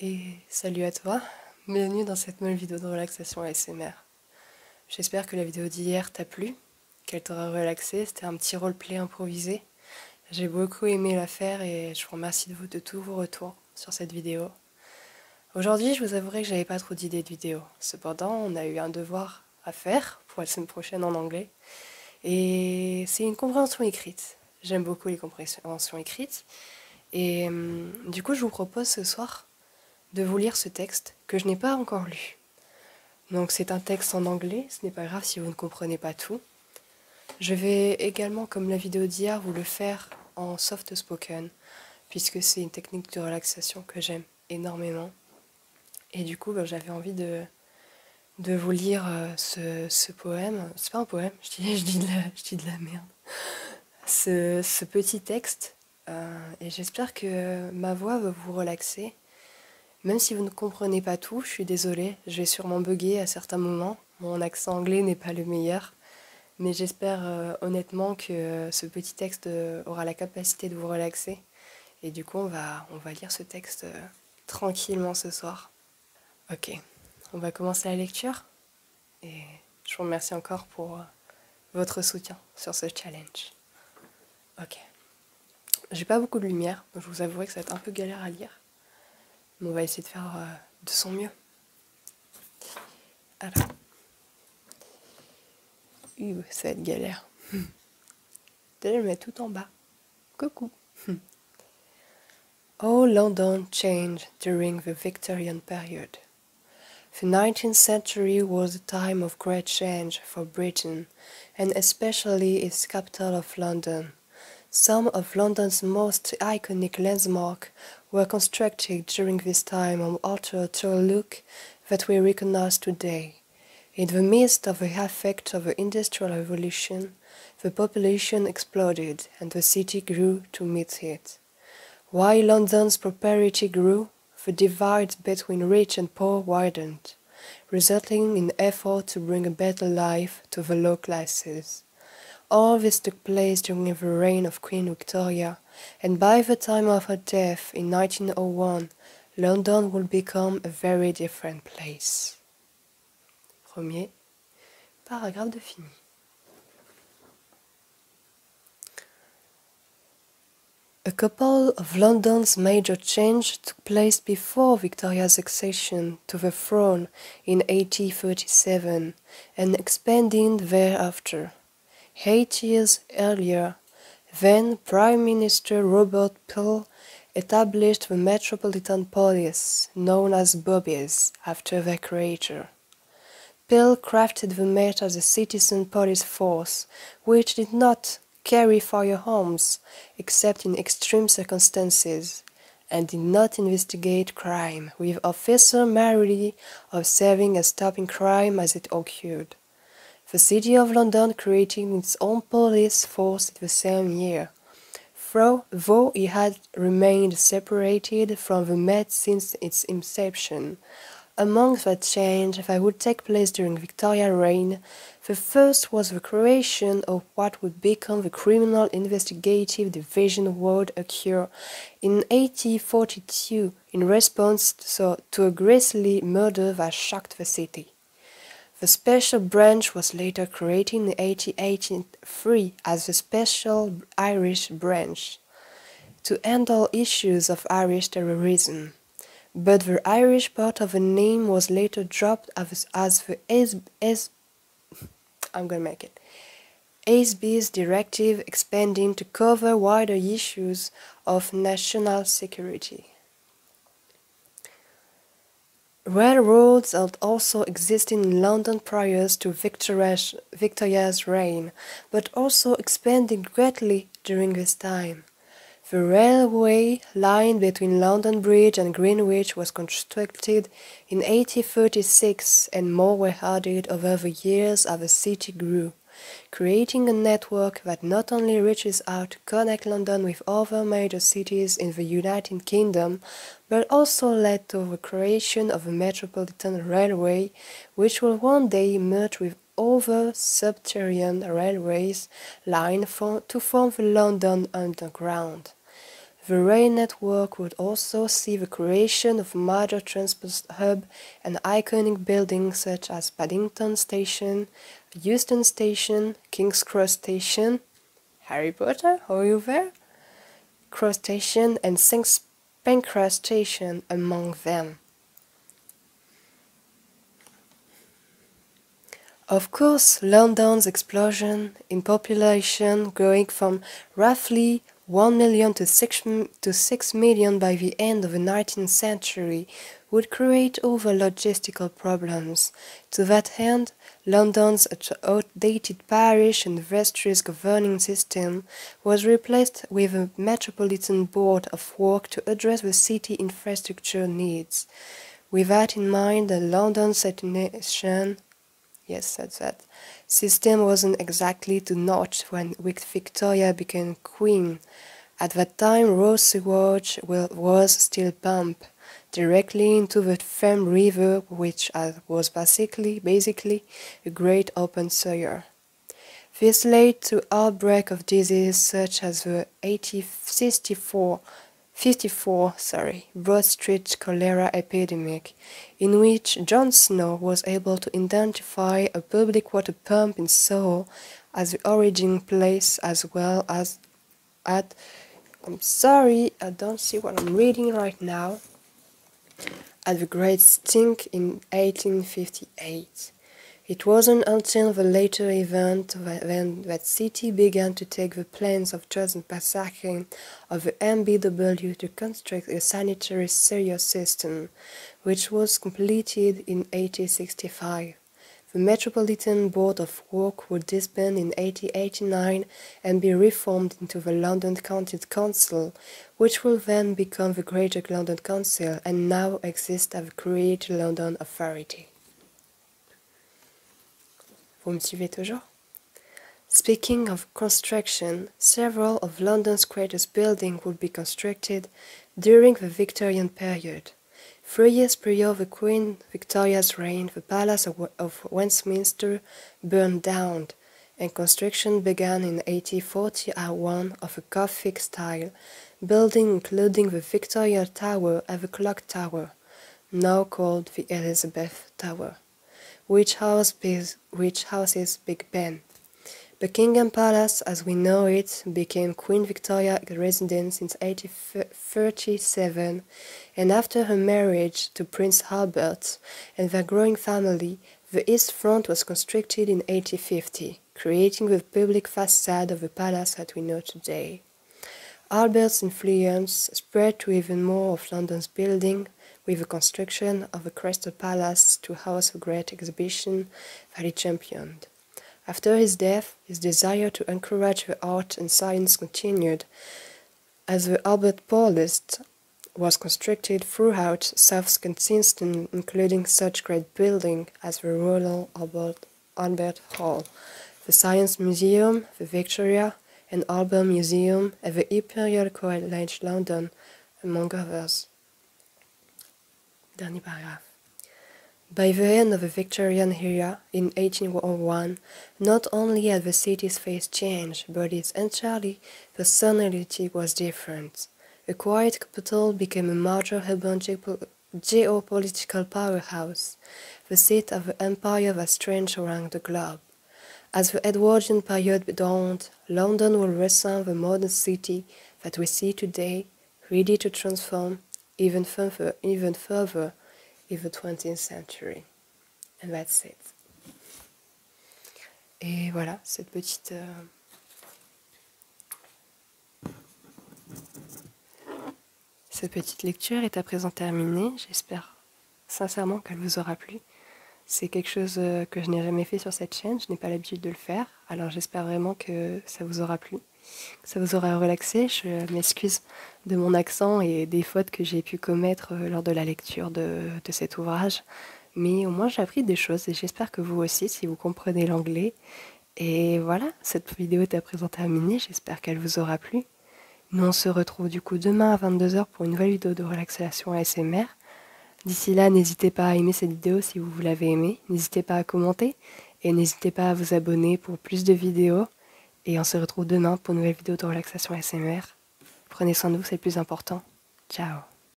Et salut à toi, bienvenue dans cette nouvelle vidéo de relaxation ASMR. J'espère que la vidéo d'hier t'a plu, qu'elle t'aura relaxé, c'était un petit roleplay improvisé. J'ai beaucoup aimé la faire et je vous remercie de tous vos retours sur cette vidéo. Aujourd'hui, je vous avouerai que j'avais pas trop d'idées de vidéo. Cependant, on a eu un devoir à faire pour la semaine prochaine en anglais. Et c'est une compréhension écrite. J'aime beaucoup les compréhensions écrites. Et du coup, je vous propose ce soir de vous lire ce texte que je n'ai pas encore lu. Donc c'est un texte en anglais, ce n'est pas grave si vous ne comprenez pas tout. Je vais également, comme la vidéo d'hier, vous le faire en soft spoken, puisque c'est une technique de relaxation que j'aime énormément. Et du coup, j'avais envie de vous lire ce poème. C'est pas un poème, je dis de la merde. Ce petit texte, et j'espère que ma voix va vous relaxer. Même si vous ne comprenez pas tout, je suis désolée, je vais sûrement bugger à certains moments. Mon accent anglais n'est pas le meilleur, mais j'espère honnêtement que ce petit texte aura la capacité de vous relaxer. Et du coup, on va lire ce texte tranquillement ce soir. Ok, on va commencer la lecture. Et je vous remercie encore pour votre soutien sur ce challenge. Ok. J'ai pas beaucoup de lumière, donc je vous avouerai que ça va être un peu galère à lire. Mais on va essayer de faire de son mieux. Alors. Ça va être galère. Peut-être je vais mettre tout en bas. Coucou. All London changed during the Victorian period. The 19th century was a time of great change for Britain, and especially its capital of London. Some of London's most iconic landmarks were constructed during this time and altered to a look that we recognize today. In the midst of the effect of the Industrial Revolution, the population exploded and the city grew to meet it. While London's prosperity grew, the divide between rich and poor widened, resulting in efforts to bring a better life to the low classes. All this took place during the reign of Queen Victoria, and by the time of her death in 1901, London would become a very different place. Premier paragraphe de fini. A couple of London's major changes took place before Victoria's accession to the throne in 1837 and expanding thereafter. 8 years earlier, then Prime Minister Robert Peel established the Metropolitan Police, known as Bobbies, after their creator. Peel crafted the Met as a citizen police force, which did not carry firearms except in extreme circumstances, and did not investigate crime, with officers merely observing and stopping crime as it occurred. The City of London created its own police force in the same year, though it had remained separated from the Met since its inception. Among the changes that would take place during Victoria's reign, the first was the creation of what would become the Criminal Investigative Division would occur in 1842 in response to a grisly murder that shocked the city. The special branch was later created in 1883 as the Special Irish Branch to handle issues of Irish terrorism. But the Irish part of the name was later dropped as the ASB's directive expanding to cover wider issues of national security. Railroads had also existed in London prior to Victoria's reign, but also expanded greatly during this time. The railway line between London Bridge and Greenwich was constructed in 1836 and more were added over the years as the city grew, creating a network that not only reaches out to connect London with other major cities in the United Kingdom, but also led to the creation of a Metropolitan Railway, which will one day merge with other subterranean railways line to form the London Underground. The rail network would also see the creation of major transport hubs and iconic buildings such as Paddington Station, Euston Station, King's Cross Station, Harry Potter, are you there? Cross Station and St. Pancras Station among them. Of course, London's explosion in population, growing from roughly 1 million to 6 million by the end of the 19th century, would create other logistical problems. To that end, London's outdated parish and vestries governing system was replaced with a Metropolitan Board of Work to address the city infrastructure needs. With that in mind, the London sanitation system wasn't exactly to notch when Victoria became queen. At that time, raw sewage was still pumped directly into the Thames River, which was basically a great open sewer. This led to outbreak of disease such as the 1854 Broad Street cholera epidemic, in which John Snow was able to identify a public water pump in Soho as the origin place, as well as at I don't see what I'm reading right now. At the Great Stink in 1858. It wasn't until the later event when that city began to take the plans of Joseph Passakin of the MBW to construct a sanitary sewer system, which was completed in 1865. The Metropolitan Board of Work would disband in 1889 and be reformed into the London County Council, which will then become the Greater London Council and now exists as the Greater London Authority. Vous me suivez toujours? Speaking of construction, several of London's greatest buildings would be constructed during the Victorian period. 3 years prior to Queen Victoria's reign, the Palace of Westminster burned down, and construction began in 1841 of a Gothic style building including the Victoria Tower and the Clock Tower, now called the Elizabeth Tower, which houses Big Ben. Buckingham Palace, as we know it, became Queen Victoria's residence since 1837, and after her marriage to Prince Albert and their growing family, the east front was constructed in 1850, creating the public facade of the palace that we know today. Albert's influence spread to even more of London's buildings, with the construction of the Crystal Palace to house the great exhibition that he championed. After his death, his desire to encourage the art and science continued, as the Albert Palace was constructed throughout South Kensington, including such great buildings as the Royal Albert Hall, the Science Museum, the Victoria and Albert Museum, and the Imperial College London, among others. Dernier paragraphe. By the end of the Victorian era, in 1801, not only had the city's face changed, but its entire personality was different. A quiet capital became a major urban geopolitical powerhouse, the seat of the empire that stretched around the globe. As the Edwardian period dawned, London will resemble the modern city that we see today, ready to transform even further in the 20th century. And that's it. Et voilà, cette petite lecture est à présent terminée. J'espère sincèrement qu'elle vous aura plu. C'est quelque chose que je n'ai jamais fait sur cette chaîne, je n'ai pas l'habitude de le faire. Alors j'espère vraiment que ça vous aura plu, que ça vous aura relaxé. Je m'excuse de mon accent et des fautes que j'ai pu commettre lors de la lecture de cet ouvrage. Mais au moins j'ai appris des choses et j'espère que vous aussi, si vous comprenez l'anglais. Et voilà, cette vidéo est à présent terminée, j'espère qu'elle vous aura plu. Nous on se retrouve du coup demain à 22 h pour une nouvelle vidéo de relaxation ASMR. D'ici là, n'hésitez pas à aimer cette vidéo si vous l'avez aimée, n'hésitez pas à commenter et n'hésitez pas à vous abonner pour plus de vidéos. Et on se retrouve demain pour une nouvelle vidéo de relaxation ASMR. Prenez soin de vous, c'est le plus important. Ciao.